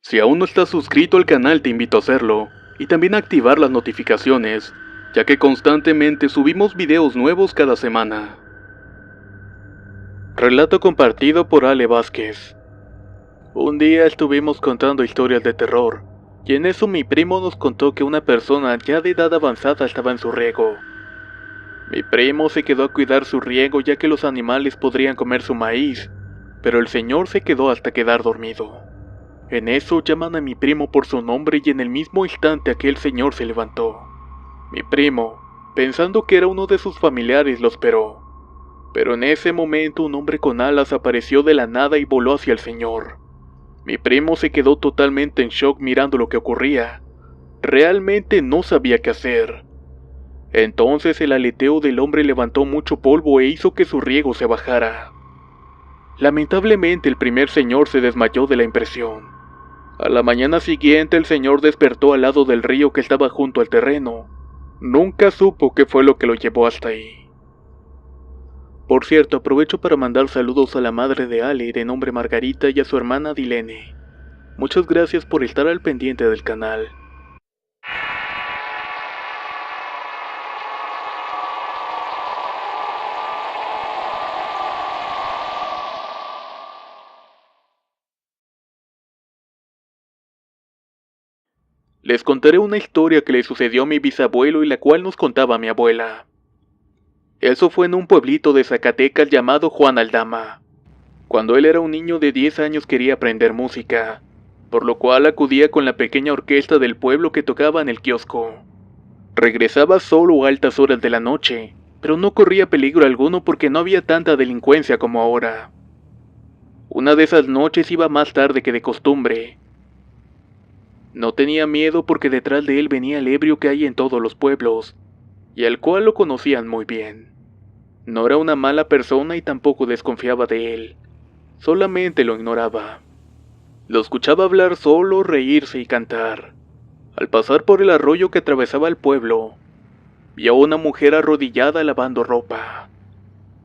Si aún no estás suscrito al canal te invito a hacerlo, y también a activar las notificaciones, ya que constantemente subimos videos nuevos cada semana. Relato compartido por Ale Vázquez. Un día estuvimos contando historias de terror, y en eso mi primo nos contó que una persona ya de edad avanzada estaba en su riego. Mi primo se quedó a cuidar su riego ya que los animales podrían comer su maíz, pero el señor se quedó hasta quedar dormido. En eso llaman a mi primo por su nombre y en el mismo instante aquel señor se levantó. Mi primo, pensando que era uno de sus familiares, lo esperó. Pero en ese momento un hombre con alas apareció de la nada y voló hacia el señor. Mi primo se quedó totalmente en shock mirando lo que ocurría. Realmente no sabía qué hacer. Entonces el aleteo del hombre levantó mucho polvo e hizo que su riego se bajara. Lamentablemente el primer señor se desmayó de la impresión. A la mañana siguiente el señor despertó al lado del río que estaba junto al terreno. Nunca supo qué fue lo que lo llevó hasta ahí. Por cierto, aprovecho para mandar saludos a la madre de Ale, de nombre Margarita, y a su hermana Dilene. Muchas gracias por estar al pendiente del canal. Les contaré una historia que le sucedió a mi bisabuelo y la cual nos contaba mi abuela. Eso fue en un pueblito de Zacatecas llamado Juan Aldama. Cuando él era un niño de 10 años quería aprender música, por lo cual acudía con la pequeña orquesta del pueblo que tocaba en el kiosco. Regresaba solo a altas horas de la noche, pero no corría peligro alguno porque no había tanta delincuencia como ahora. Una de esas noches iba más tarde que de costumbre. No tenía miedo porque detrás de él venía el ebrio que hay en todos los pueblos, y al cual lo conocían muy bien. No era una mala persona y tampoco desconfiaba de él, solamente lo ignoraba. Lo escuchaba hablar solo, reírse y cantar. Al pasar por el arroyo que atravesaba el pueblo, vio a una mujer arrodillada lavando ropa,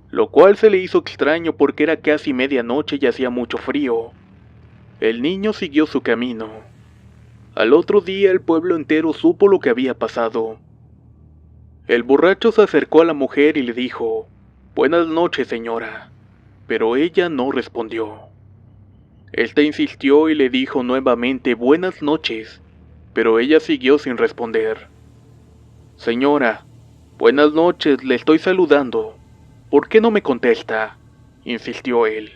lo cual se le hizo extraño porque era casi medianoche y hacía mucho frío. El niño siguió su camino. Al otro día el pueblo entero supo lo que había pasado. El borracho se acercó a la mujer y le dijo: «Buenas noches, señora», pero ella no respondió. Este insistió y le dijo nuevamente «Buenas noches», pero ella siguió sin responder. «Señora, buenas noches, le estoy saludando. ¿Por qué no me contesta?», insistió él.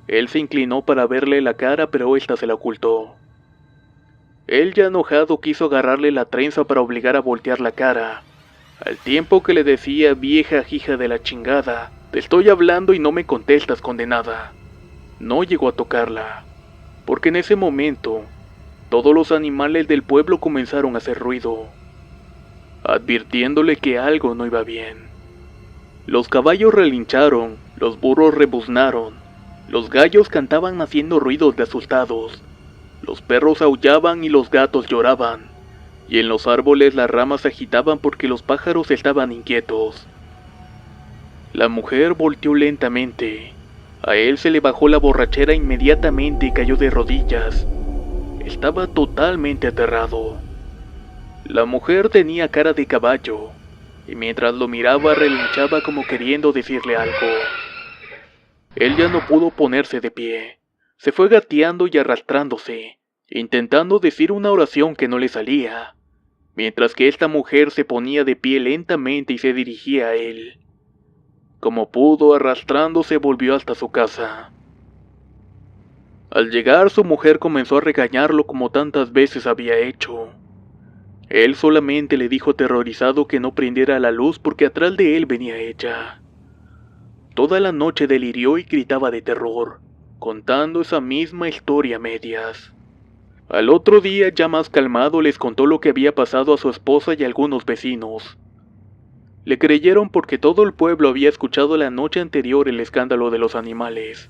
Él se inclinó para verle la cara, pero ésta se la ocultó. Él, ya enojado, quiso agarrarle la trenza para obligar a voltear la cara, al tiempo que le decía: «Vieja hija de la chingada, te estoy hablando y no me contestas, condenada». No llegó a tocarla, porque en ese momento, todos los animales del pueblo comenzaron a hacer ruido, advirtiéndole que algo no iba bien. Los caballos relincharon, los burros rebuznaron, los gallos cantaban haciendo ruidos de asustados, los perros aullaban y los gatos lloraban, y en los árboles las ramas se agitaban porque los pájaros estaban inquietos. La mujer volteó lentamente. A él se le bajó la borrachera inmediatamente y cayó de rodillas. Estaba totalmente aterrado. La mujer tenía cara de caballo, y mientras lo miraba relinchaba como queriendo decirle algo. Él ya no pudo ponerse de pie. Se fue gateando y arrastrándose, intentando decir una oración que no le salía, mientras que esta mujer se ponía de pie lentamente y se dirigía a él. Como pudo, arrastrándose, volvió hasta su casa. Al llegar, su mujer comenzó a regañarlo como tantas veces había hecho. Él solamente le dijo aterrorizado que no prendiera la luz porque atrás de él venía ella. Toda la noche delirió y gritaba de terror, contando esa misma historia a medias. Al otro día, ya más calmado, les contó lo que había pasado a su esposa y a algunos vecinos. Le creyeron porque todo el pueblo había escuchado la noche anterior el escándalo de los animales.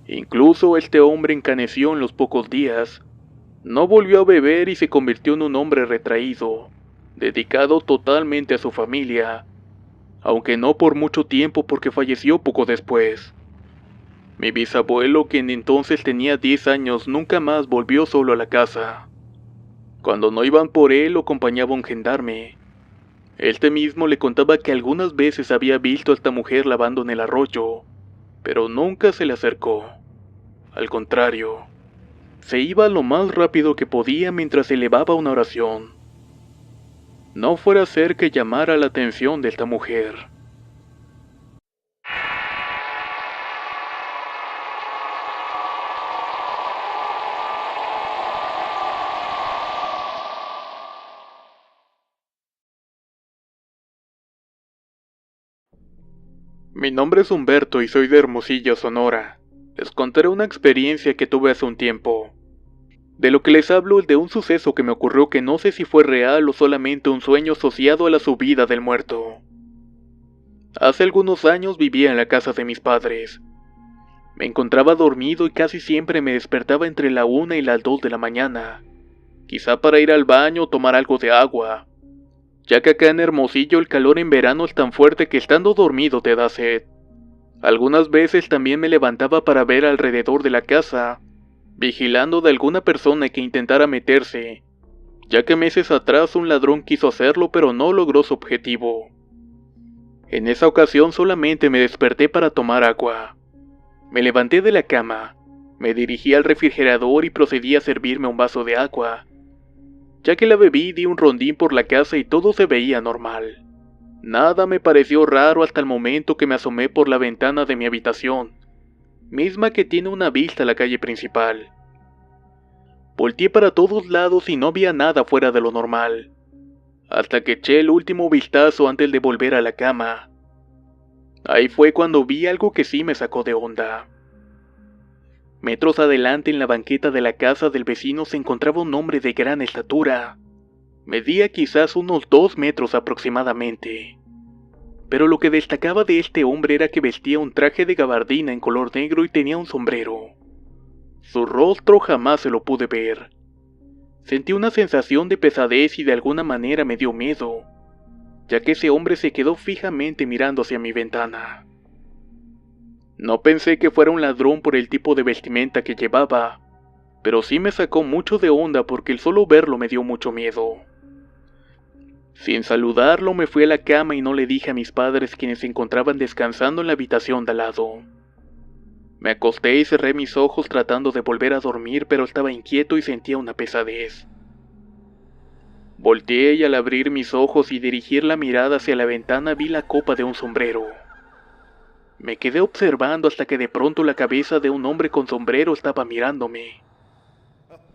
Incluso este hombre encaneció en los pocos días. No volvió a beber y se convirtió en un hombre retraído, dedicado totalmente a su familia, aunque no por mucho tiempo porque falleció poco después. Mi bisabuelo, quien entonces tenía 10 años, nunca más volvió solo a la casa. Cuando no iban por él, lo acompañaba un gendarme. Este mismo le contaba que algunas veces había visto a esta mujer lavando en el arroyo, pero nunca se le acercó. Al contrario, se iba lo más rápido que podía mientras elevaba una oración. No fuera a ser que llamara la atención de esta mujer. Mi nombre es Humberto y soy de Hermosillo, Sonora. Les contaré una experiencia que tuve hace un tiempo. De lo que les hablo es de un suceso que me ocurrió que no sé si fue real o solamente un sueño asociado a la subida del muerto. Hace algunos años vivía en la casa de mis padres. Me encontraba dormido y casi siempre me despertaba entre la 1 y las 2 de la mañana, quizá para ir al baño o tomar algo de agua, ya que acá en Hermosillo el calor en verano es tan fuerte que estando dormido te da sed. Algunas veces también me levantaba para ver alrededor de la casa, vigilando de alguna persona que intentara meterse, ya que meses atrás un ladrón quiso hacerlo pero no logró su objetivo. En esa ocasión solamente me desperté para tomar agua. Me levanté de la cama, me dirigí al refrigerador y procedí a servirme un vaso de agua. Ya que la bebí, di un rondín por la casa y todo se veía normal. Nada me pareció raro hasta el momento que me asomé por la ventana de mi habitación, misma que tiene una vista a la calle principal. Volteé para todos lados y no había nada fuera de lo normal, hasta que eché el último vistazo antes de volver a la cama. Ahí fue cuando vi algo que sí me sacó de onda. Metros adelante en la banqueta de la casa del vecino se encontraba un hombre de gran estatura. Medía quizás unos 2 metros aproximadamente. Pero lo que destacaba de este hombre era que vestía un traje de gabardina en color negro y tenía un sombrero. Su rostro jamás se lo pude ver. Sentí una sensación de pesadez y de alguna manera me dio miedo, ya que ese hombre se quedó fijamente mirando hacia mi ventana. No pensé que fuera un ladrón por el tipo de vestimenta que llevaba, pero sí me sacó mucho de onda porque el solo verlo me dio mucho miedo. Sin saludarlo me fui a la cama y no le dije a mis padres, quienes se encontraban descansando en la habitación de al lado. Me acosté y cerré mis ojos tratando de volver a dormir, pero estaba inquieto y sentía una pesadez. Volteé y al abrir mis ojos y dirigir la mirada hacia la ventana vi la copa de un sombrero. Me quedé observando hasta que de pronto la cabeza de un hombre con sombrero estaba mirándome.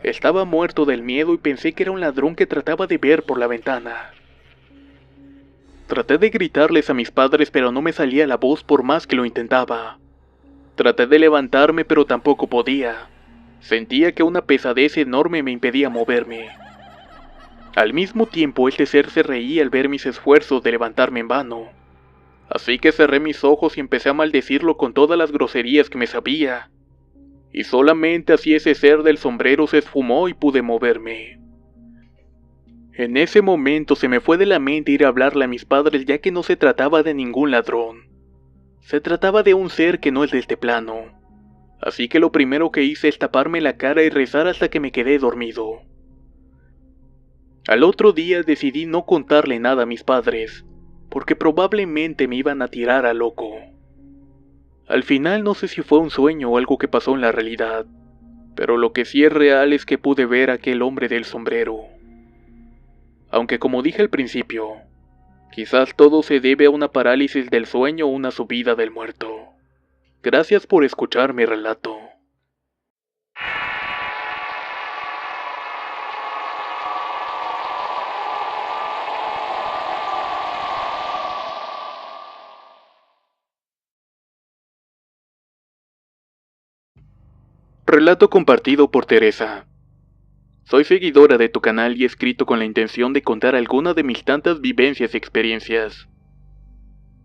Estaba muerto del miedo y pensé que era un ladrón que trataba de ver por la ventana. Traté de gritarles a mis padres, pero no me salía la voz por más que lo intentaba. Traté de levantarme, pero tampoco podía. Sentía que una pesadez enorme me impedía moverme. Al mismo tiempo, este ser se reía al ver mis esfuerzos de levantarme en vano. Así que cerré mis ojos y empecé a maldecirlo con todas las groserías que me sabía. Y solamente así ese ser del sombrero se esfumó y pude moverme. En ese momento se me fue de la mente ir a hablarle a mis padres, ya que no se trataba de ningún ladrón. Se trataba de un ser que no es de este plano. Así que lo primero que hice es taparme la cara y rezar hasta que me quedé dormido. Al otro día decidí no contarle nada a mis padres, porque probablemente me iban a tirar a loco. Al final no sé si fue un sueño o algo que pasó en la realidad, pero lo que sí es real es que pude ver a aquel hombre del sombrero. Aunque como dije al principio, quizás todo se debe a una parálisis del sueño o una subida del muerto. Gracias por escuchar mi relato. Relato compartido por Teresa. Soy seguidora de tu canal y he escrito con la intención de contar alguna de mis tantas vivencias y experiencias.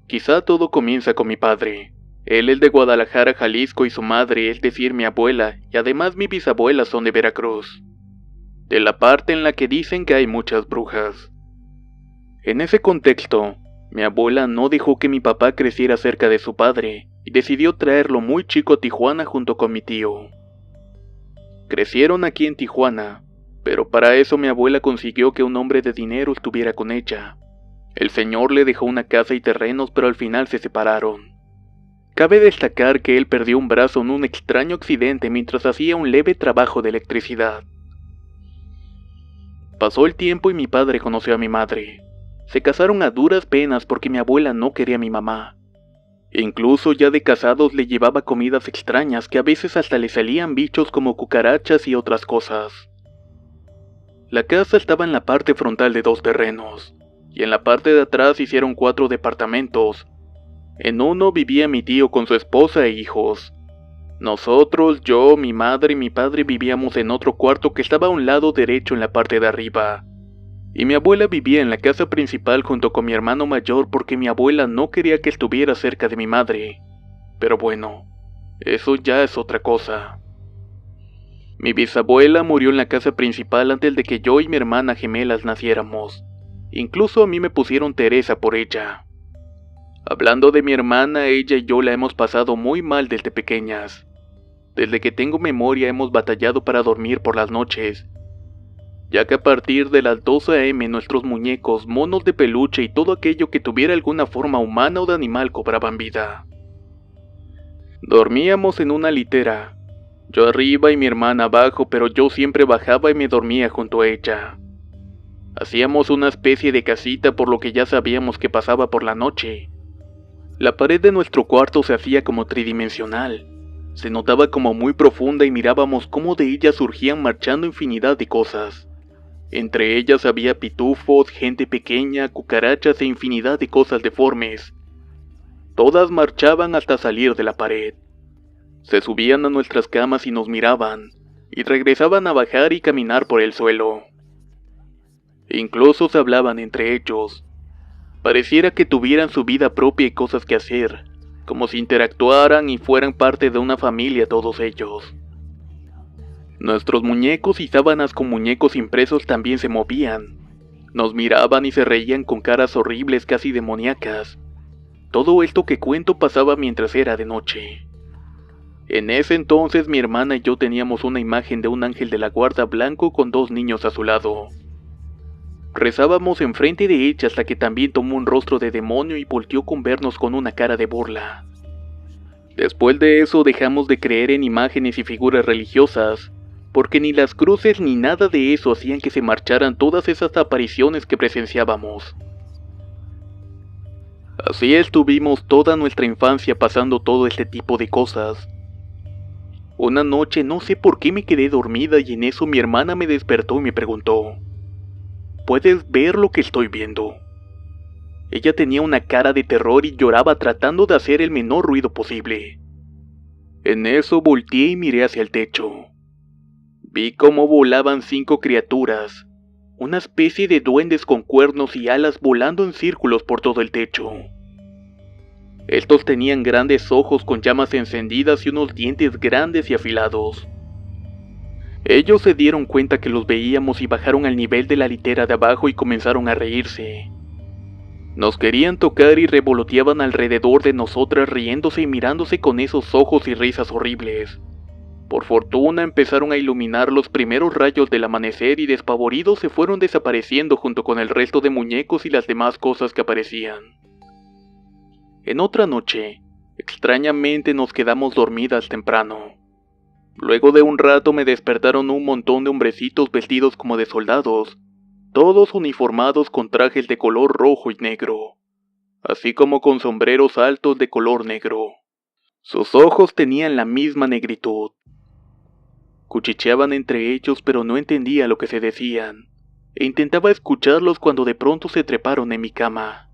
Quizá todo comienza con mi padre. Él es de Guadalajara, Jalisco y su madre, es decir, mi abuela, y además mi bisabuela son de Veracruz. De la parte en la que dicen que hay muchas brujas. En ese contexto, mi abuela no dejó que mi papá creciera cerca de su padre, y decidió traerlo muy chico a Tijuana junto con mi tío. Crecieron aquí en Tijuana, pero para eso mi abuela consiguió que un hombre de dinero estuviera con ella. El señor le dejó una casa y terrenos, pero al final se separaron. Cabe destacar que él perdió un brazo en un extraño accidente mientras hacía un leve trabajo de electricidad. Pasó el tiempo y mi padre conoció a mi madre. Se casaron a duras penas porque mi abuela no quería a mi mamá. Incluso ya de casados le llevaba comidas extrañas que a veces hasta le salían bichos como cucarachas y otras cosas. La casa estaba en la parte frontal de 2 terrenos, y en la parte de atrás hicieron 4 departamentos. En uno vivía mi tío con su esposa e hijos. Nosotros, yo, mi madre y mi padre vivíamos en otro cuarto que estaba a un lado derecho en la parte de arriba. Y mi abuela vivía en la casa principal junto con mi hermano mayor porque mi abuela no quería que estuviera cerca de mi madre. Pero bueno, eso ya es otra cosa. Mi bisabuela murió en la casa principal antes de que yo y mi hermana gemelas naciéramos. Incluso a mí me pusieron Teresa por ella. Hablando de mi hermana, ella y yo la hemos pasado muy mal desde pequeñas. Desde que tengo memoria hemos batallado para dormir por las noches, ya que a partir de las 12 a.m. nuestros muñecos, monos de peluche y todo aquello que tuviera alguna forma humana o de animal cobraban vida. Dormíamos en una litera, yo arriba y mi hermana abajo, pero yo siempre bajaba y me dormía junto a ella. Hacíamos una especie de casita por lo que ya sabíamos que pasaba por la noche. La pared de nuestro cuarto se hacía como tridimensional. Se notaba como muy profunda y mirábamos cómo de ella surgían marchando infinidad de cosas. Entre ellas había pitufos, gente pequeña, cucarachas e infinidad de cosas deformes. Todas marchaban hasta salir de la pared. Se subían a nuestras camas y nos miraban, y regresaban a bajar y caminar por el suelo. Incluso se hablaban entre ellos. Pareciera que tuvieran su vida propia y cosas que hacer, como si interactuaran y fueran parte de una familia todos ellos. Nuestros muñecos y sábanas con muñecos impresos también se movían. Nos miraban y se reían con caras horribles casi demoníacas. Todo esto que cuento pasaba mientras era de noche. En ese entonces mi hermana y yo teníamos una imagen de un ángel de la guarda blanco con 2 niños a su lado. Rezábamos enfrente de ella hasta que también tomó un rostro de demonio y volteó con vernos con una cara de burla. Después de eso dejamos de creer en imágenes y figuras religiosas, porque ni las cruces ni nada de eso hacían que se marcharan todas esas apariciones que presenciábamos. Así estuvimos toda nuestra infancia pasando todo este tipo de cosas. Una noche no sé por qué me quedé dormida y en eso mi hermana me despertó y me preguntó: ¿puedes ver lo que estoy viendo? Ella tenía una cara de terror y lloraba tratando de hacer el menor ruido posible. En eso volteé y miré hacia el techo. Vi cómo volaban 5 criaturas, una especie de duendes con cuernos y alas volando en círculos por todo el techo. Estos tenían grandes ojos con llamas encendidas y unos dientes grandes y afilados. Ellos se dieron cuenta que los veíamos y bajaron al nivel de la litera de abajo y comenzaron a reírse. Nos querían tocar y revoloteaban alrededor de nosotras riéndose y mirándose con esos ojos y risas horribles. Por fortuna empezaron a iluminar los primeros rayos del amanecer y despavoridos se fueron desapareciendo junto con el resto de muñecos y las demás cosas que aparecían. En otra noche, extrañamente nos quedamos dormidas temprano. Luego de un rato me despertaron un montón de hombrecitos vestidos como de soldados, todos uniformados con trajes de color rojo y negro, así como con sombreros altos de color negro. Sus ojos tenían la misma negritud. Cuchicheaban entre ellos pero no entendía lo que se decían, e intentaba escucharlos cuando de pronto se treparon en mi cama.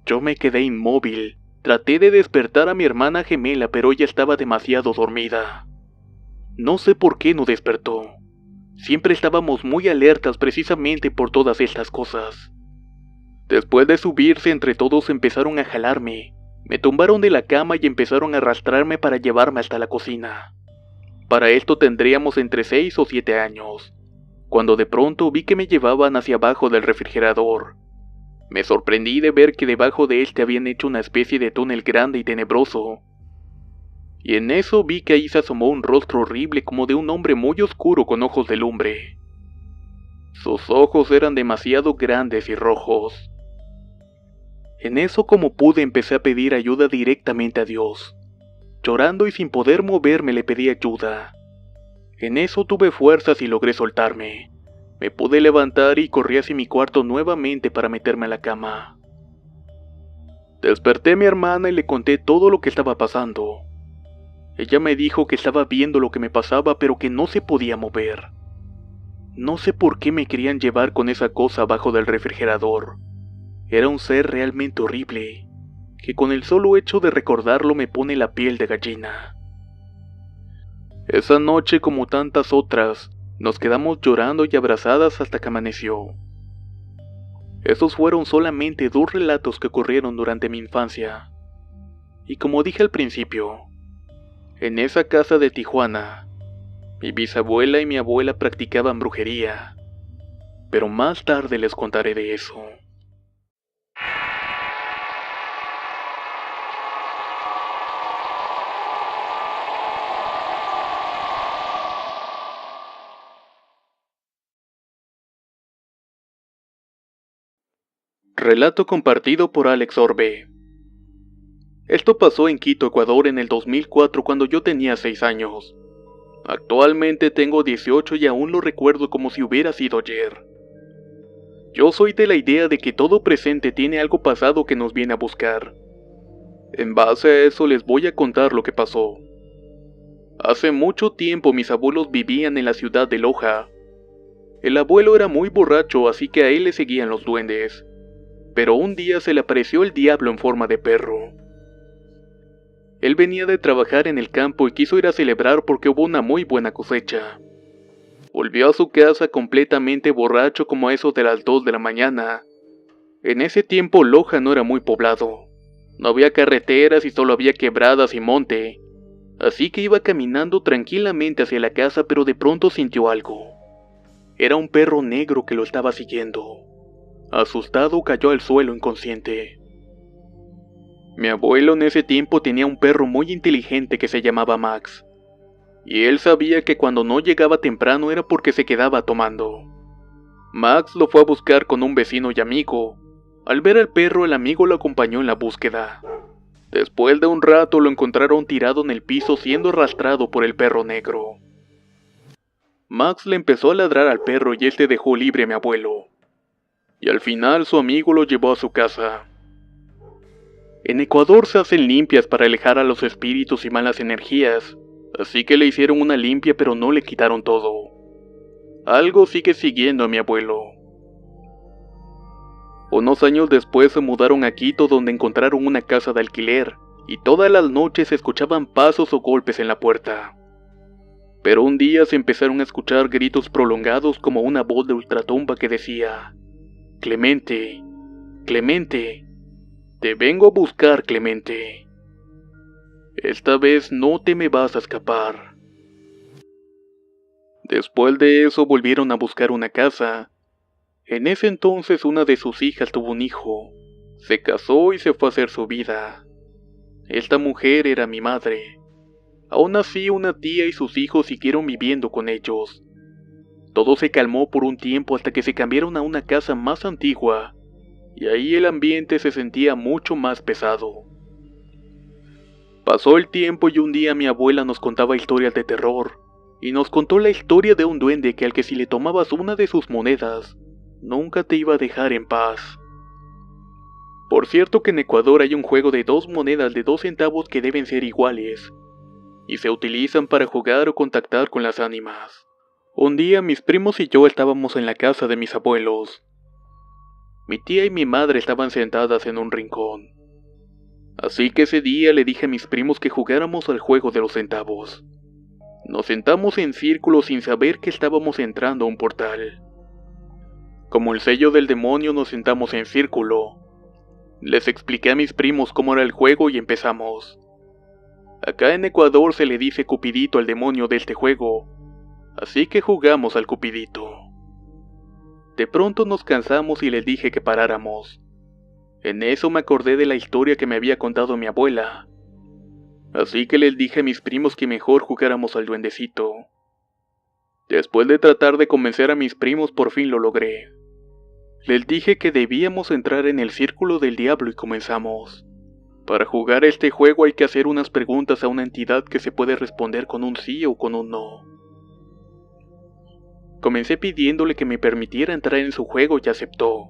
Yo me quedé inmóvil, traté de despertar a mi hermana gemela pero ella estaba demasiado dormida. No sé por qué no despertó. Siempre estábamos muy alertas precisamente por todas estas cosas. Después de subirse entre todos empezaron a jalarme, me tumbaron de la cama y empezaron a arrastrarme para llevarme hasta la cocina. Para esto tendríamos entre 6 o 7 años, cuando de pronto vi que me llevaban hacia abajo del refrigerador. Me sorprendí de ver que debajo de él te habían hecho una especie de túnel grande y tenebroso. Y en eso vi que ahí se asomó un rostro horrible como de un hombre muy oscuro con ojos de lumbre. Sus ojos eran demasiado grandes y rojos. En eso como pude empecé a pedir ayuda directamente a Dios. Llorando y sin poder moverme le pedí ayuda. En eso tuve fuerzas y logré soltarme. Me pude levantar y corrí hacia mi cuarto nuevamente para meterme a la cama. Desperté a mi hermana y le conté todo lo que estaba pasando. Ella me dijo que estaba viendo lo que me pasaba pero que no se podía mover. No sé por qué me querían llevar con esa cosa abajo del refrigerador. Era un ser realmente horrible, que con el solo hecho de recordarlo me pone la piel de gallina. Esa noche, como tantas otras, nos quedamos llorando y abrazadas hasta que amaneció. Esos fueron solamente 2 relatos que ocurrieron durante mi infancia. Y como dije al principio, en esa casa de Tijuana, mi bisabuela y mi abuela practicaban brujería. Pero más tarde les contaré de eso. Relato compartido por Alex Orbe. Esto pasó en Quito, Ecuador en el 2004 cuando yo tenía 6 años. Actualmente tengo 18 y aún lo recuerdo como si hubiera sido ayer. Yo soy de la idea de que todo presente tiene algo pasado que nos viene a buscar. En base a eso les voy a contar lo que pasó. Hace mucho tiempo mis abuelos vivían en la ciudad de Loja. El abuelo era muy borracho, así que a él le seguían los duendes. Pero un día se le apareció el diablo en forma de perro. Él venía de trabajar en el campo y quiso ir a celebrar porque hubo una muy buena cosecha. Volvió a su casa completamente borracho como a eso de las 2 de la mañana. En ese tiempo Loja no era muy poblado. No había carreteras y solo había quebradas y monte. Así que iba caminando tranquilamente hacia la casa, pero de pronto sintió algo. Era un perro negro que lo estaba siguiendo. Asustado cayó al suelo inconsciente. Mi abuelo en ese tiempo tenía un perro muy inteligente que se llamaba Max. Y él sabía que cuando no llegaba temprano era porque se quedaba tomando. Max lo fue a buscar con un vecino y amigo. Al ver al perro, el amigo lo acompañó en la búsqueda. Después de un rato lo encontraron tirado en el piso siendo arrastrado por el perro negro. Max le empezó a ladrar al perro y este dejó libre a mi abuelo. Y al final su amigo lo llevó a su casa. En Ecuador se hacen limpias para alejar a los espíritus y malas energías, así que le hicieron una limpia pero no le quitaron todo. Algo sigue siguiendo a mi abuelo. Unos años después se mudaron a Quito donde encontraron una casa de alquiler, y todas las noches se escuchaban pasos o golpes en la puerta. Pero un día se empezaron a escuchar gritos prolongados como una voz de ultratumba que decía: Clemente, Clemente, te vengo a buscar, Clemente. Esta vez no te me vas a escapar. Después de eso volvieron a buscar una casa. En ese entonces una de sus hijas tuvo un hijo. Se casó y se fue a hacer su vida. Esta mujer era mi madre. Aún así, una tía y sus hijos siguieron viviendo con ellos. Todo se calmó por un tiempo hasta que se cambiaron a una casa más antigua, y ahí el ambiente se sentía mucho más pesado. Pasó el tiempo y un día mi abuela nos contaba historias de terror, y nos contó la historia de un duende que al que si le tomabas una de sus monedas, nunca te iba a dejar en paz. Por cierto que en Ecuador hay un juego de 2 monedas de 2 centavos que deben ser iguales, y se utilizan para jugar o contactar con las ánimas. Un día mis primos y yo estábamos en la casa de mis abuelos. Mi tía y mi madre estaban sentadas en un rincón. Así que ese día le dije a mis primos que jugáramos al juego de los centavos. Nos sentamos en círculo sin saber que estábamos entrando a un portal. Como el sello del demonio nos sentamos en círculo. Les expliqué a mis primos cómo era el juego y empezamos. Acá en Ecuador se le dice Cupidito al demonio de este juego, así que jugamos al Cupidito. De pronto nos cansamos y les dije que paráramos. En eso me acordé de la historia que me había contado mi abuela. Así que les dije a mis primos que mejor jugáramos al duendecito. Después de tratar de convencer a mis primos, por fin lo logré. Les dije que debíamos entrar en el círculo del diablo y comenzamos. Para jugar este juego hay que hacer unas preguntas a una entidad que se puede responder con un sí o con un no. Comencé pidiéndole que me permitiera entrar en su juego y aceptó.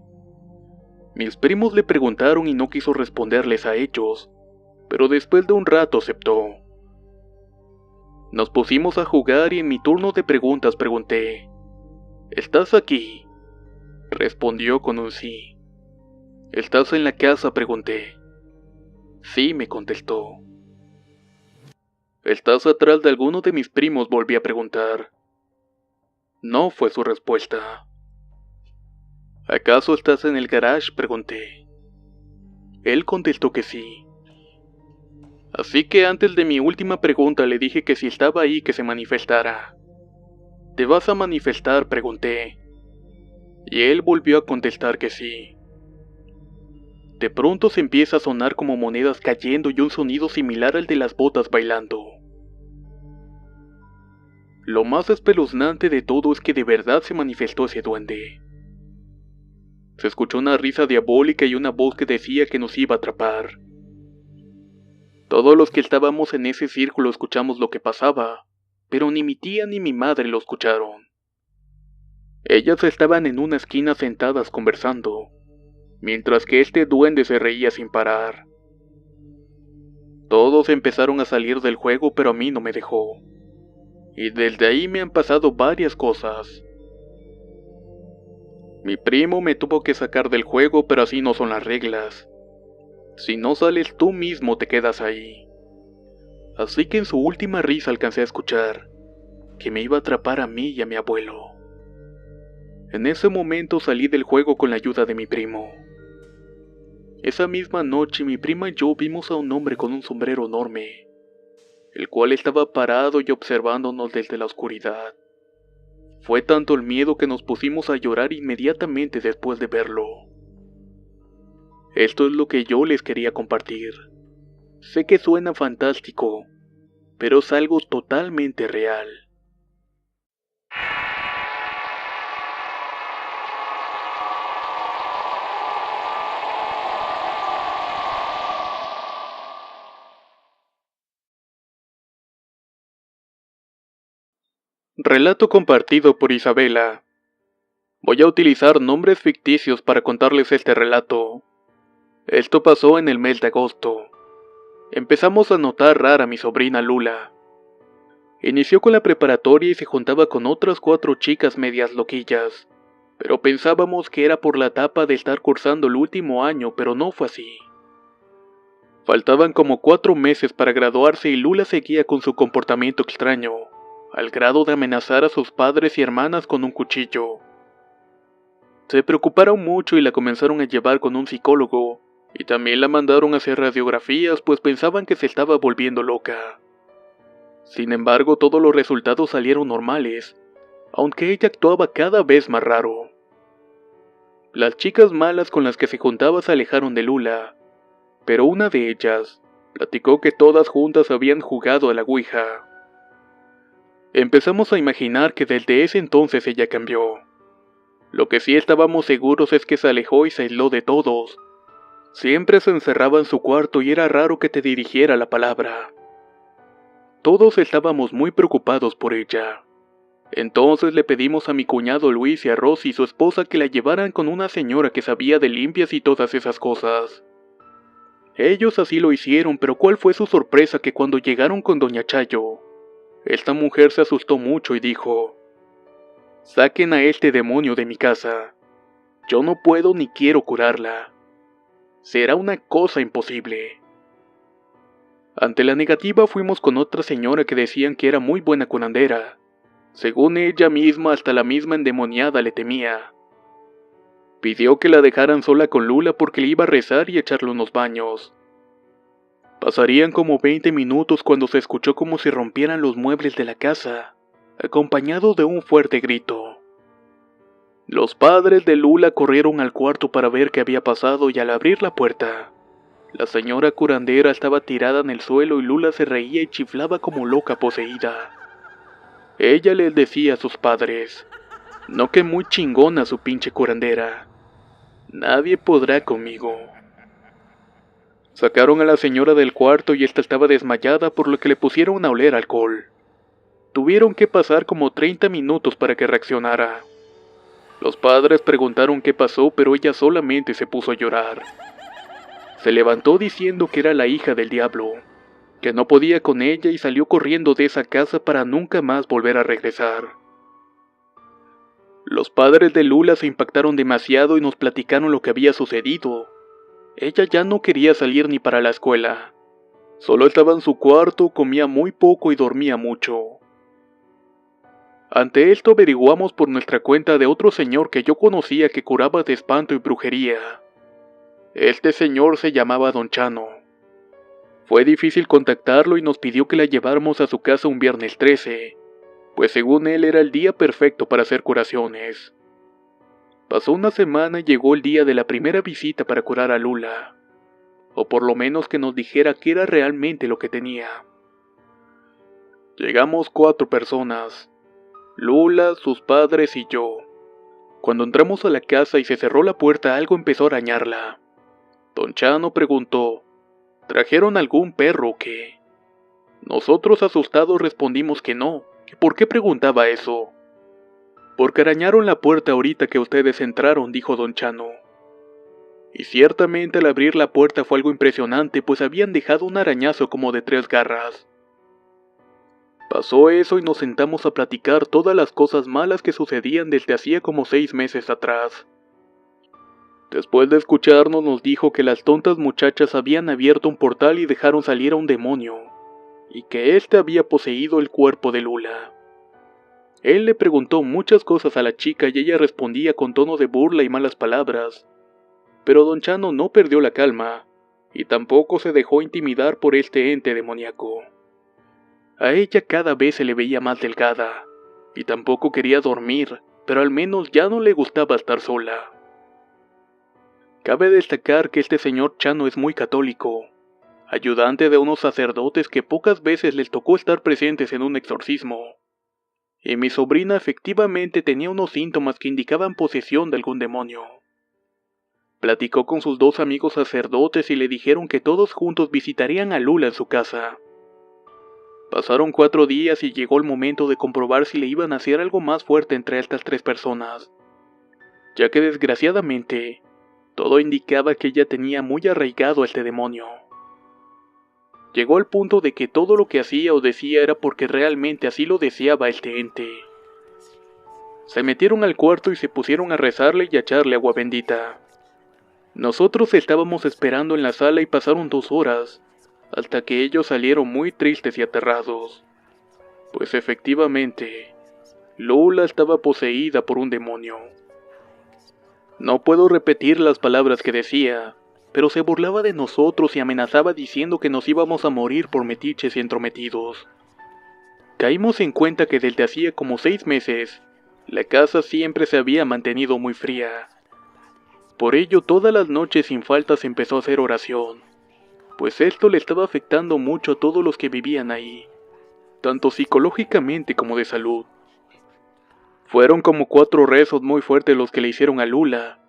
Mis primos le preguntaron y no quiso responderles a ellos, pero después de un rato aceptó. Nos pusimos a jugar y en mi turno de preguntas pregunté: ¿estás aquí? Respondió con un sí. ¿Estás en la casa?, pregunté. Sí, me contestó. ¿Estás atrás de alguno de mis primos?, volví a preguntar. No, fue su respuesta. ¿Acaso estás en el garage?, pregunté. Él contestó que sí. Así que antes de mi última pregunta le dije que si estaba ahí que se manifestara. ¿Te vas a manifestar?, pregunté. Y él volvió a contestar que sí. De pronto se empieza a sonar como monedas cayendo y un sonido similar al de las botas bailando. Lo más espeluznante de todo es que de verdad se manifestó ese duende. Se escuchó una risa diabólica y una voz que decía que nos iba a atrapar. Todos los que estábamos en ese círculo escuchamos lo que pasaba, pero ni mi tía ni mi madre lo escucharon. Ellas estaban en una esquina sentadas conversando, mientras que este duende se reía sin parar. Todos empezaron a salir del juego, pero a mí no me dejó. Y desde ahí me han pasado varias cosas. Mi primo me tuvo que sacar del juego, pero así no son las reglas. Si no sales tú mismo te quedas ahí. Así que en su última risa alcancé a escuchar que me iba a atrapar a mí y a mi abuelo. En ese momento salí del juego con la ayuda de mi primo. Esa misma noche mi prima y yo vimos a un hombre con un sombrero enorme, el cual estaba parado y observándonos desde la oscuridad. Fue tanto el miedo que nos pusimos a llorar inmediatamente después de verlo. Esto es lo que yo les quería compartir. Sé que suena fantástico, pero es algo totalmente real. Relato compartido por Isabela. Voy a utilizar nombres ficticios para contarles este relato. Esto pasó en el mes de agosto. Empezamos a notar rara a mi sobrina Lula. Inició con la preparatoria y se juntaba con otras 4 chicas medias loquillas, pero pensábamos que era por la etapa de estar cursando el último año, pero no fue así. Faltaban como 4 meses para graduarse y Lula seguía con su comportamiento extraño, al grado de amenazar a sus padres y hermanas con un cuchillo. Se preocuparon mucho y la comenzaron a llevar con un psicólogo, y también la mandaron a hacer radiografías pues pensaban que se estaba volviendo loca. Sin embargo, todos los resultados salieron normales, aunque ella actuaba cada vez más raro. Las chicas malas con las que se juntaba se alejaron de Lula, pero una de ellas platicó que todas juntas habían jugado a la ouija. Empezamos a imaginar que desde ese entonces ella cambió. Lo que sí estábamos seguros es que se alejó y se aisló de todos. Siempre se encerraba en su cuarto y era raro que te dirigiera la palabra. Todos estábamos muy preocupados por ella. Entonces le pedimos a mi cuñado Luis y a Rosy, su esposa, que la llevaran con una señora que sabía de limpias y todas esas cosas. Ellos así lo hicieron, pero ¿cuál fue su sorpresa que cuando llegaron con doña Chayo, esta mujer se asustó mucho y dijo: «Saquen a este demonio de mi casa. Yo no puedo ni quiero curarla. Será una cosa imposible». Ante la negativa fuimos con otra señora que decían que era muy buena curandera. Según ella misma, hasta la misma endemoniada le temía. Pidió que la dejaran sola con Lula porque le iba a rezar y echarle unos baños. Pasarían como 20 minutos cuando se escuchó como si rompieran los muebles de la casa, acompañado de un fuerte grito. Los padres de Lula corrieron al cuarto para ver qué había pasado y al abrir la puerta, la señora curandera estaba tirada en el suelo y Lula se reía y chiflaba como loca poseída. Ella les decía a sus padres: no, que muy chingona su pinche curandera. Nadie podrá conmigo. Sacaron a la señora del cuarto y esta estaba desmayada, por lo que le pusieron a oler alcohol. Tuvieron que pasar como 30 minutos para que reaccionara. Los padres preguntaron qué pasó, pero ella solamente se puso a llorar. Se levantó diciendo que era la hija del diablo, que no podía con ella y salió corriendo de esa casa para nunca más volver a regresar. Los padres de Lula se impactaron demasiado y nos platicaron lo que había sucedido. Ella ya no quería salir ni para la escuela. Solo estaba en su cuarto, comía muy poco y dormía mucho. Ante esto averiguamos por nuestra cuenta de otro señor que yo conocía que curaba de espanto y brujería. Este señor se llamaba Don Chano. Fue difícil contactarlo y nos pidió que la lleváramos a su casa un viernes 13, pues según él era el día perfecto para hacer curaciones. Pasó una semana y llegó el día de la primera visita para curar a Lula, o por lo menos que nos dijera qué era realmente lo que tenía. Llegamos 4 personas, Lula, sus padres y yo. Cuando entramos a la casa y se cerró la puerta, algo empezó a arañarla. Don Chano preguntó: ¿trajeron algún perro o qué? Nosotros asustados respondimos que no, que por qué preguntaba eso. Porque arañaron la puerta ahorita que ustedes entraron, dijo Don Chano. Y ciertamente al abrir la puerta fue algo impresionante, pues habían dejado un arañazo como de 3 garras. Pasó eso y nos sentamos a platicar todas las cosas malas que sucedían desde hacía como 6 meses atrás. Después de escucharnos nos dijo que las tontas muchachas habían abierto un portal y dejaron salir a un demonio, y que éste había poseído el cuerpo de Lula. Él le preguntó muchas cosas a la chica y ella respondía con tono de burla y malas palabras, pero Don Chano no perdió la calma, y tampoco se dejó intimidar por este ente demoníaco. A ella cada vez se le veía más delgada, y tampoco quería dormir, pero al menos ya no le gustaba estar sola. Cabe destacar que este señor Chano es muy católico, ayudante de unos sacerdotes que pocas veces les tocó estar presentes en un exorcismo. Y mi sobrina efectivamente tenía unos síntomas que indicaban posesión de algún demonio. Platicó con sus 2 amigos sacerdotes y le dijeron que todos juntos visitarían a Lula en su casa. Pasaron 4 días y llegó el momento de comprobar si le iban a hacer algo más fuerte entre estas 3 personas, ya que desgraciadamente todo indicaba que ella tenía muy arraigado a este demonio. Llegó al punto de que todo lo que hacía o decía era porque realmente así lo deseaba este ente. Se metieron al cuarto y se pusieron a rezarle y a echarle agua bendita. Nosotros estábamos esperando en la sala y pasaron 2 horas, hasta que ellos salieron muy tristes y aterrados. Pues efectivamente, Lula estaba poseída por un demonio. No puedo repetir las palabras que decía, pero se burlaba de nosotros y amenazaba diciendo que nos íbamos a morir por metiches y entrometidos. Caímos en cuenta que desde hacía como 6 meses, la casa siempre se había mantenido muy fría. Por ello todas las noches sin falta se empezó a hacer oración, pues esto le estaba afectando mucho a todos los que vivían ahí, tanto psicológicamente como de salud. Fueron como 4 rezos muy fuertes los que le hicieron a Lula,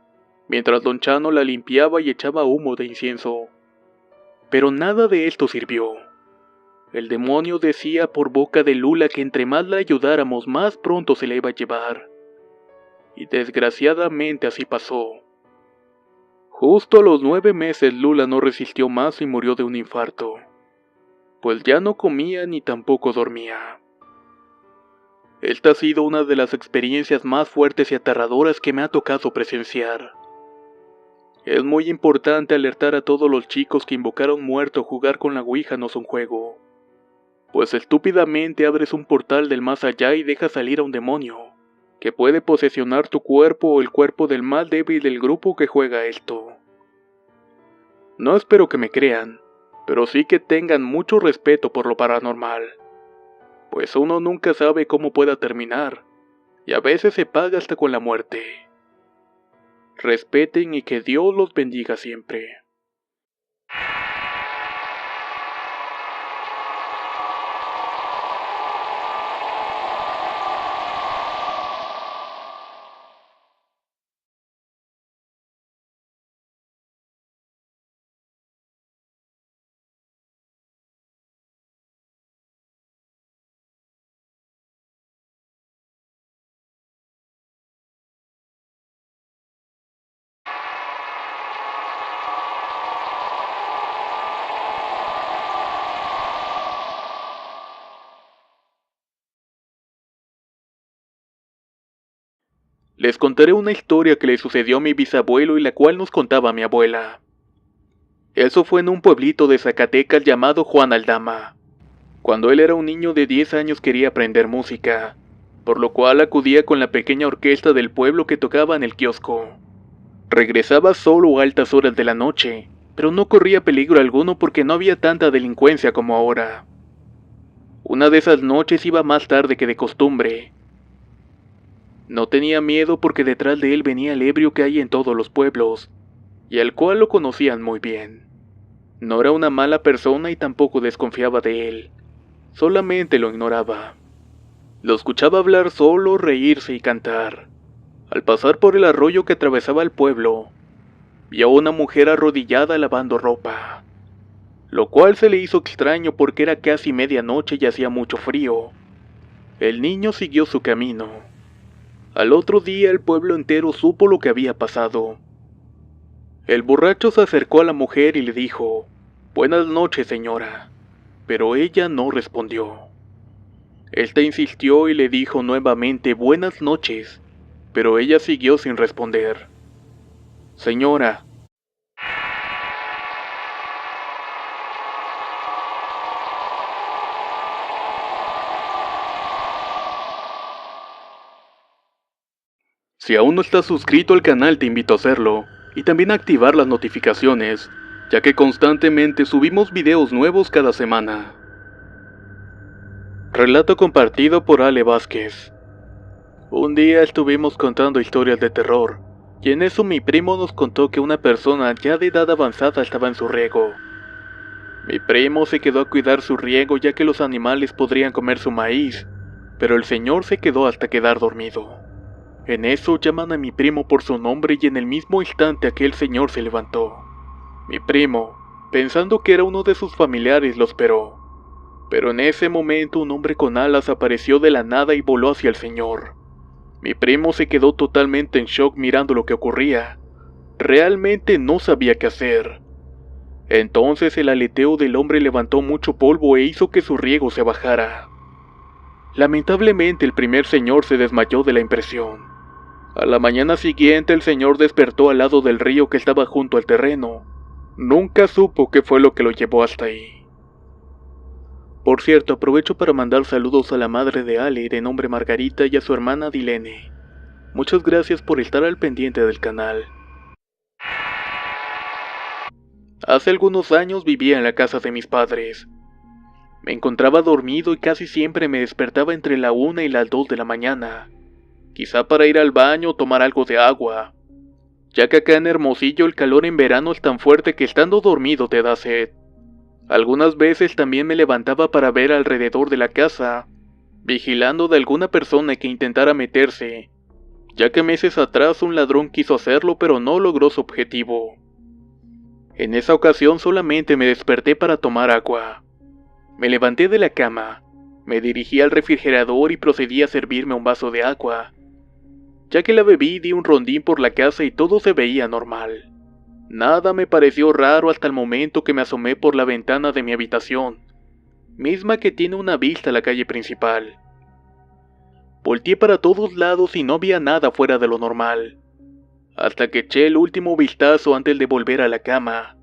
mientras Don Chano la limpiaba y echaba humo de incienso. Pero nada de esto sirvió. El demonio decía por boca de Lula que entre más la ayudáramos, más pronto se la iba a llevar. Y desgraciadamente así pasó. Justo a los 9 meses Lula no resistió más y murió de un infarto, pues ya no comía ni tampoco dormía. Esta ha sido una de las experiencias más fuertes y aterradoras que me ha tocado presenciar. Es muy importante alertar a todos los chicos que invocar a un muerto o jugar con la ouija no es un juego, pues estúpidamente abres un portal del más allá y dejas salir a un demonio, que puede posesionar tu cuerpo o el cuerpo del más débil del grupo que juega esto. No espero que me crean, pero sí que tengan mucho respeto por lo paranormal, pues uno nunca sabe cómo pueda terminar, y a veces se paga hasta con la muerte. respeten y que Dios los bendiga siempre. Les contaré una historia que le sucedió a mi bisabuelo y la cual nos contaba mi abuela. Eso fue en un pueblito de Zacatecas llamado Juan Aldama. Cuando él era un niño de 10 años quería aprender música, por lo cual acudía con la pequeña orquesta del pueblo que tocaba en el kiosco. Regresaba solo a altas horas de la noche, pero no corría peligro alguno porque no había tanta delincuencia como ahora. Una de esas noches iba más tarde que de costumbre. No tenía miedo porque detrás de él venía el ebrio que hay en todos los pueblos, y al cual lo conocían muy bien. No era una mala persona y tampoco desconfiaba de él, solamente lo ignoraba. Lo escuchaba hablar solo, reírse y cantar. Al pasar por el arroyo que atravesaba el pueblo, vio a una mujer arrodillada lavando ropa, lo cual se le hizo extraño porque era casi medianoche y hacía mucho frío. El niño siguió su camino. Al otro día el pueblo entero supo lo que había pasado. El borracho se acercó a la mujer y le dijo: «Buenas noches, señora», pero ella no respondió. Éste insistió y le dijo nuevamente «Buenas noches», pero ella siguió sin responder. «Señora». Si aún no estás suscrito al canal te invito a hacerlo, y también a activar las notificaciones, ya que constantemente subimos videos nuevos cada semana. Relato compartido por Ale Vázquez. Un día estuvimos contando historias de terror, y en eso mi primo nos contó que una persona ya de edad avanzada estaba en su riego. Mi primo se quedó a cuidar su riego ya que los animales podrían comer su maíz, pero el señor se quedó hasta quedar dormido. En eso llaman a mi primo por su nombre y en el mismo instante aquel señor se levantó. Mi primo, pensando que era uno de sus familiares, lo esperó. Pero en ese momento un hombre con alas apareció de la nada y voló hacia el señor. Mi primo se quedó totalmente en shock mirando lo que ocurría. Realmente no sabía qué hacer. Entonces el aleteo del hombre levantó mucho polvo e hizo que su riego se bajara. Lamentablemente el primer señor se desmayó de la impresión. A la mañana siguiente el señor despertó al lado del río que estaba junto al terreno. Nunca supo qué fue lo que lo llevó hasta ahí. Por cierto, aprovecho para mandar saludos a la madre de Ale, de nombre Margarita, y a su hermana Dilene. Muchas gracias por estar al pendiente del canal. Hace algunos años vivía en la casa de mis padres. Me encontraba dormido y casi siempre me despertaba entre la 1 y las 2 de la mañana. Quizá para ir al baño o tomar algo de agua, ya que acá en Hermosillo el calor en verano es tan fuerte que estando dormido te da sed. Algunas veces también me levantaba para ver alrededor de la casa, vigilando de alguna persona que intentara meterse, ya que meses atrás un ladrón quiso hacerlo pero no logró su objetivo. En esa ocasión solamente me desperté para tomar agua. Me levanté de la cama, me dirigí al refrigerador y procedí a servirme un vaso de agua. Ya que la bebí, di un rondín por la casa y todo se veía normal. Nada me pareció raro hasta el momento que me asomé por la ventana de mi habitación, misma que tiene una vista a la calle principal. Volteé para todos lados y no había nada fuera de lo normal, hasta que eché el último vistazo antes de volver a la cama.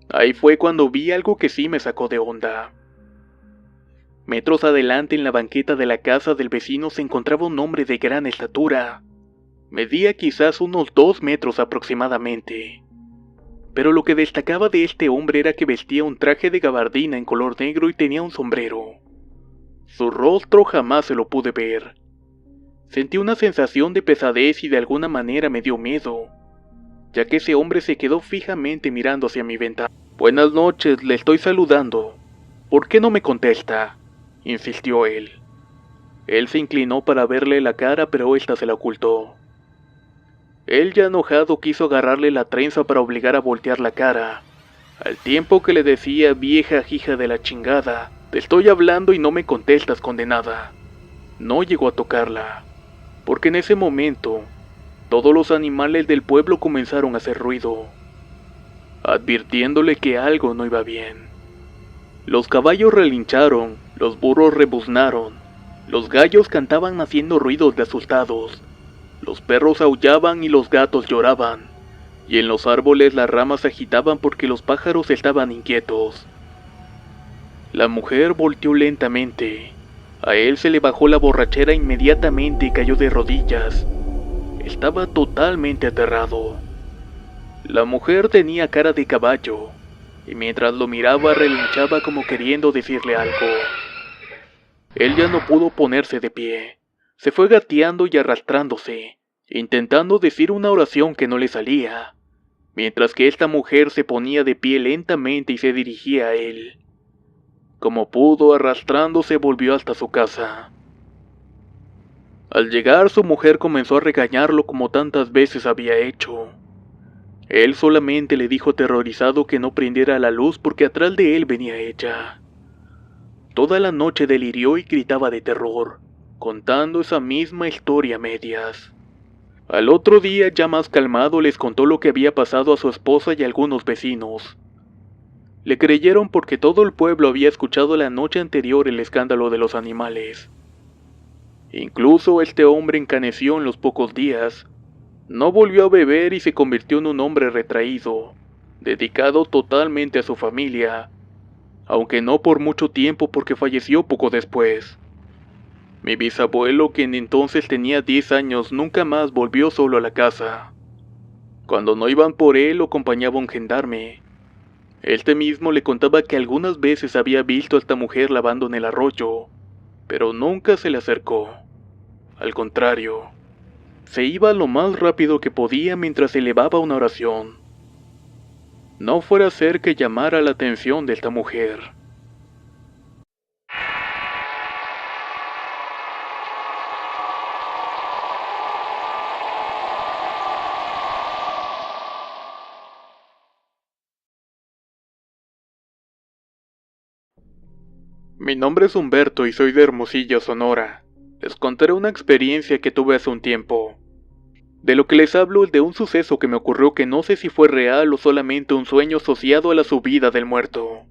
Ahí fue cuando vi algo que sí me sacó de onda. Metros adelante en la banqueta de la casa del vecino se encontraba un hombre de gran estatura. Medía quizás unos 2 metros aproximadamente. Pero lo que destacaba de este hombre era que vestía un traje de gabardina en color negro y tenía un sombrero. Su rostro jamás se lo pude ver. Sentí una sensación de pesadez y de alguna manera me dio miedo. ya que ese hombre se quedó fijamente mirando hacia mi ventana. «Buenas noches, le estoy saludando. ¿Por qué no me contesta?», insistió él. Él se inclinó para verle la cara, pero ésta se la ocultó. Él, ya enojado, quiso agarrarle la trenza para obligar a voltear la cara, al tiempo que le decía: «Vieja hija de la chingada, te estoy hablando y no me contestas, condenada». No llegó a tocarla, porque en ese momento todos los animales del pueblo comenzaron a hacer ruido, advirtiéndole que algo no iba bien. Los caballos relincharon, los burros rebuznaron, los gallos cantaban haciendo ruidos de asustados, los perros aullaban y los gatos lloraban, y en los árboles las ramas se agitaban porque los pájaros estaban inquietos. La mujer volteó lentamente. A él se le bajó la borrachera inmediatamente y cayó de rodillas. Estaba totalmente aterrado. La mujer tenía cara de caballo, y mientras lo miraba relinchaba como queriendo decirle algo. Él ya no pudo ponerse de pie. Se fue gateando y arrastrándose, intentando decir una oración que no le salía, mientras que esta mujer se ponía de pie lentamente y se dirigía a él. Como pudo, arrastrándose, volvió hasta su casa. Al llegar, su mujer comenzó a regañarlo como tantas veces había hecho. Él solamente le dijo aterrorizado que no prendiera la luz porque atrás de él venía ella. Toda la noche delirió y gritaba de terror, contando esa misma historia a medias. Al otro día, ya más calmado, les contó lo que había pasado a su esposa y a algunos vecinos. Le creyeron porque todo el pueblo había escuchado la noche anterior el escándalo de los animales. Incluso este hombre encaneció en los pocos días. No volvió a beber y se convirtió en un hombre retraído, dedicado totalmente a su familia, aunque no por mucho tiempo porque falleció poco después. Mi bisabuelo, quien entonces tenía 10 años, nunca más volvió solo a la casa. Cuando no iban por él, lo acompañaba un gendarme. Este mismo le contaba que algunas veces había visto a esta mujer lavando en el arroyo, pero nunca se le acercó. Al contrario, se iba lo más rápido que podía mientras elevaba una oración. No fuera a ser que llamara la atención de esta mujer. Mi nombre es Humberto y soy de Hermosillo, Sonora. Les contaré una experiencia que tuve hace un tiempo. De lo que les hablo es de un suceso que me ocurrió que no sé si fue real o solamente un sueño asociado a la subida del muerto.